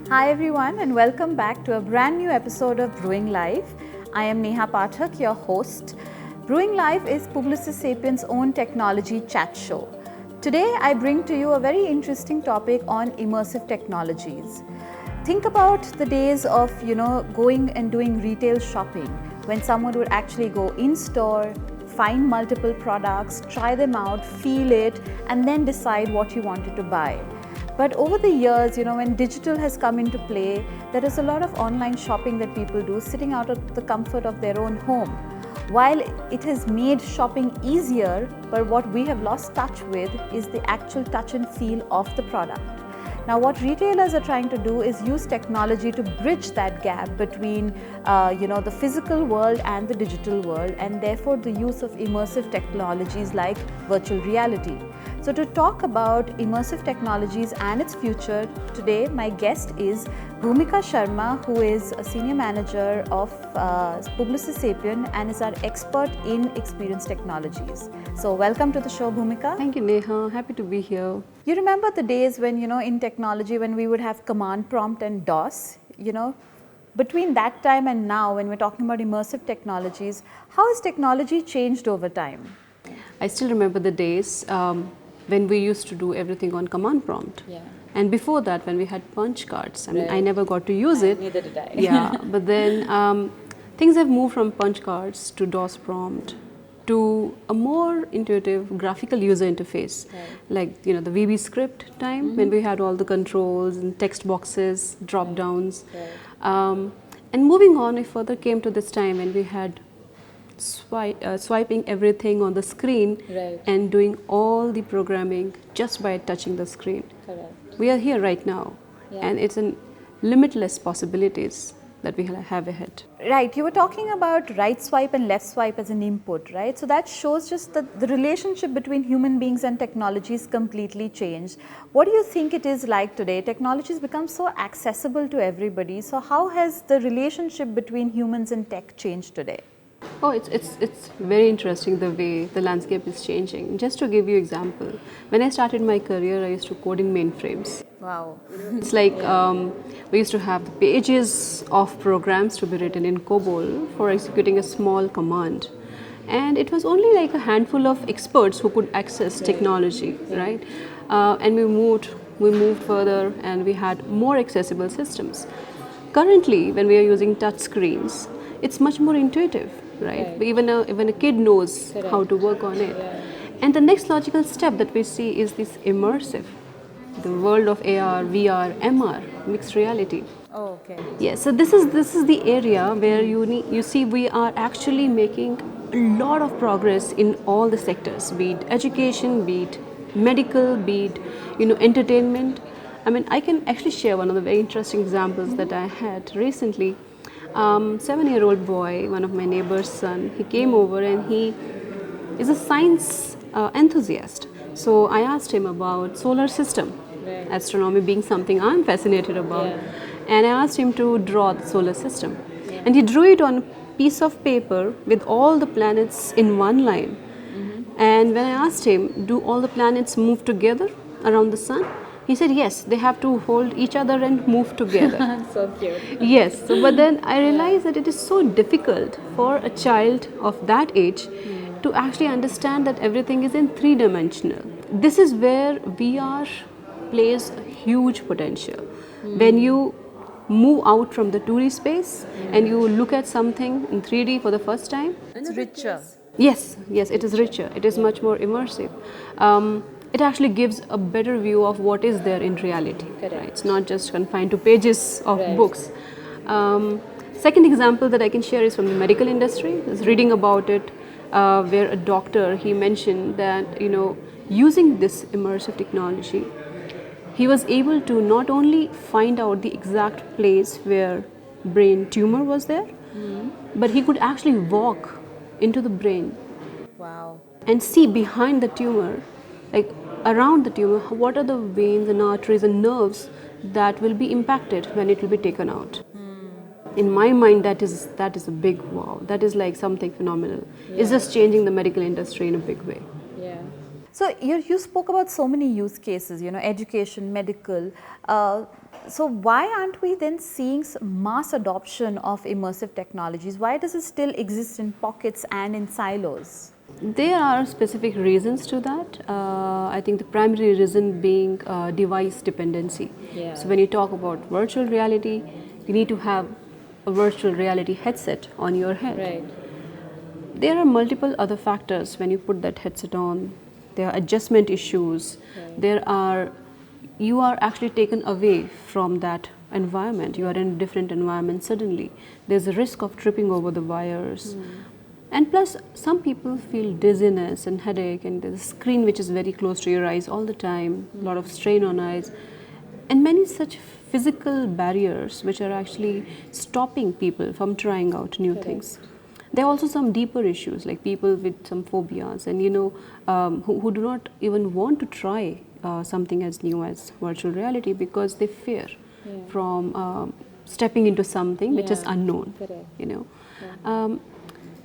Hi everyone and welcome back to a brand new episode of Brewing Life. I am Neha Pathak, your host. Brewing Life is Publicis Sapiens' own technology chat show. Today I bring to you a very interesting topic on immersive technologies. Think about the days of, going and doing retail shopping when someone would actually go in store, find multiple products, try them out, feel it, and then decide what you wanted to buy. But over the years, when digital has come into play, there is a lot of online shopping that people do sitting out of the comfort of their own home. While it has made shopping easier, but what we have lost touch with is the actual touch and feel of the product. Now, what retailers are trying to do is use technology to bridge that gap between, the physical world and the digital world, and therefore the use of immersive technologies like virtual reality. So, to talk about immersive technologies and its future, today my guest is Bhumika Sharma, who is a senior manager of Publicis Sapiens and is our expert in experience technologies. So, welcome to the show, Bhumika. Thank you, Neha. Happy to be here. You remember the days when, in technology, when we would have command prompt and DOS, between that time and now, when we're talking about immersive technologies, how has technology changed over time? I still remember the days when we used to do everything on command prompt. Yeah. And before that, when we had punch cards. I mean, Right. I never got to use it. Neither did I. Yeah, but then things have moved from punch cards to DOS prompt to a more intuitive graphical user interface. Right. Like, the VB script time when we had all the controls and text boxes, drop downs. Right. And moving on, I further came to this time when we had swiping everything on the screen Right. and doing all the programming just by touching the screen. Correct. We are here right now, Yeah. and it's an limitless possibilities that we have ahead. Right, you were talking about right swipe and left swipe as an input, right? So that shows just that the relationship between human beings and technology is completely changed. What do you think it is like today? Technology has become so accessible to everybody. So how has the relationship between humans and tech changed today? Oh, it's very interesting the way the landscape is changing. Just to give you example, when I started my career, I used to code in mainframes. Wow. It's like we used to have the pages of programs to be written in COBOL for executing a small command. And it was only like a handful of experts who could access technology, right? And we moved further and we had more accessible systems. Currently, when we are using touch screens, it's much more intuitive, right? Right. Even a kid knows Correct. how to work on it. Yeah. And the next logical step that we see is this immersive, the world of AR, VR, MR, mixed reality. Oh, okay. Yes, so this is the area where you see we are actually making a lot of progress in all the sectors, be it education, be it medical, be it entertainment. I mean, I can actually share one of the very interesting examples that I had recently. 7-year-old boy, one of my neighbor's son, he came over and he is a science enthusiast. So I asked him about solar system, Right. astronomy being something I'm fascinated about. Yeah. And I asked him to draw the solar system. And he drew it on a piece of paper with all the planets in one line. And when I asked him, do all the planets move together around the sun? He said, yes, they have to hold each other and move together. So cute. Yes, so, but then I realized that it is so difficult for a child of that age to actually understand that everything is in three-dimensional. This is where VR plays a huge potential. When you move out from the 2D space and you look at something in 3D for the first time, It's richer. yes, it is richer. It is much more immersive. It actually gives a better view of what is there in reality. Correct. Right? It's not just confined to pages of Right. books. Second example that I can share is from the medical industry. I was reading about it, where a doctor he mentioned that using this immersive technology, he was able to not only find out the exact place where brain tumor was there, but he could actually walk into the brain Wow. and see behind the tumor, like around the tumor, what are the veins and arteries and nerves that will be impacted when it will be taken out. In my mind, that is a big wow. That is like something phenomenal. It's just changing the medical industry in a big way. Yeah. So you spoke about so many use cases, education, medical. So why aren't we then seeing mass adoption of immersive technologies? Why does it still exist in pockets and in silos? There are specific reasons to that. I think the primary reason being device dependency. Yeah. So when you talk about virtual reality, you need to have a virtual reality headset on your head. Right. There are multiple other factors when you put that headset on. There are adjustment issues. Right. You are actually taken away from that environment. You are in a different environment suddenly. There's a risk of tripping over the wires. And plus, some people feel dizziness and headache, and there's a screen which is very close to your eyes all the time, a lot of strain on eyes, and many such physical barriers which are actually stopping people from trying out new things. There are also some deeper issues, like people with some phobias and who do not even want to try something as new as virtual reality because they fear from stepping into something which is unknown.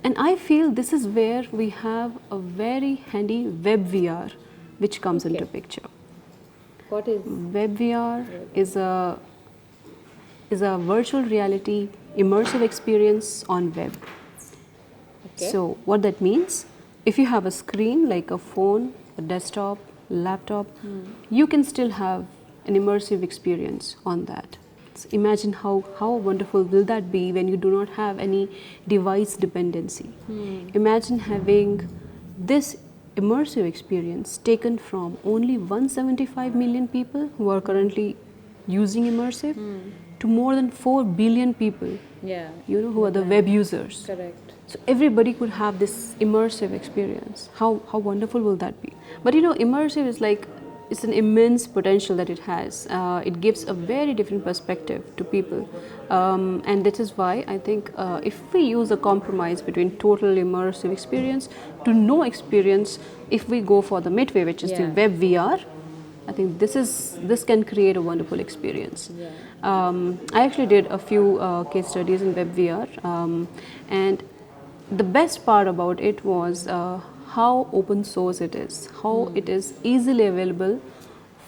And I feel this is where we have a very handy web VR which comes into picture. What is web VR? Is a virtual reality immersive experience on web. So what that means, if you have a screen like a phone, a desktop, laptop, you can still have an immersive experience on that. So imagine how wonderful will that be when you do not have any device dependency. Imagine having this immersive experience taken from only 175 million people who are currently using immersive to more than 4 billion people who are the web users. correct? So everybody could have this immersive experience. How wonderful will that be? But immersive is like, it's an immense potential that it has. It gives a very different perspective to people. And that is why I think if we use a compromise between total immersive experience to no experience, if we go for the midway, which is the web VR, I think this can create a wonderful experience. I actually did a few case studies in web VR, and the best part about it was how open source it is, how it is easily available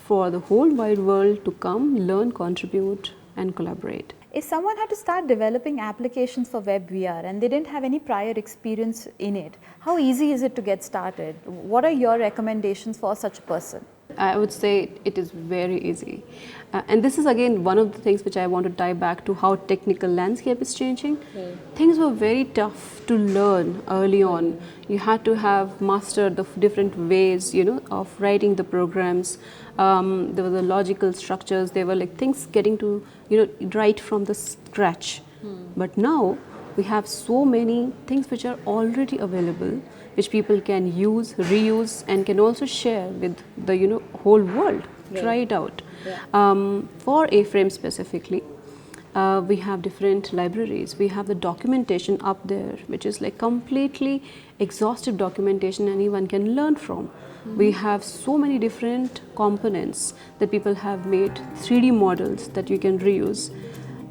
for the whole wide world to come, learn, contribute and collaborate. If someone had to start developing applications for web VR and they didn't have any prior experience in it, how easy is it to get started? What are your recommendations for such a person? I would say it is very easy. And this is again one of the things which I want to tie back to how technical landscape is changing. Things were very tough to learn early on. You had to have mastered the different ways, of writing the programs. There were the logical structures. There were like things getting to, write from the scratch. But now we have so many things which are already available, which people can use, reuse, and can also share with the whole world. Try it out. For A-Frame specifically, we have different libraries. We have the documentation up there, which is like completely exhaustive documentation anyone can learn from. We have so many different components that people have made, 3D models that you can reuse.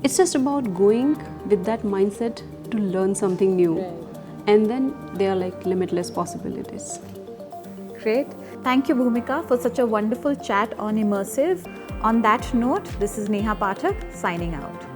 It's just about going with that mindset to learn something new. And then there are like limitless possibilities. Great. Thank you, Bhumika, for such a wonderful chat on immersive. On that note, this is Neha Pathak signing out.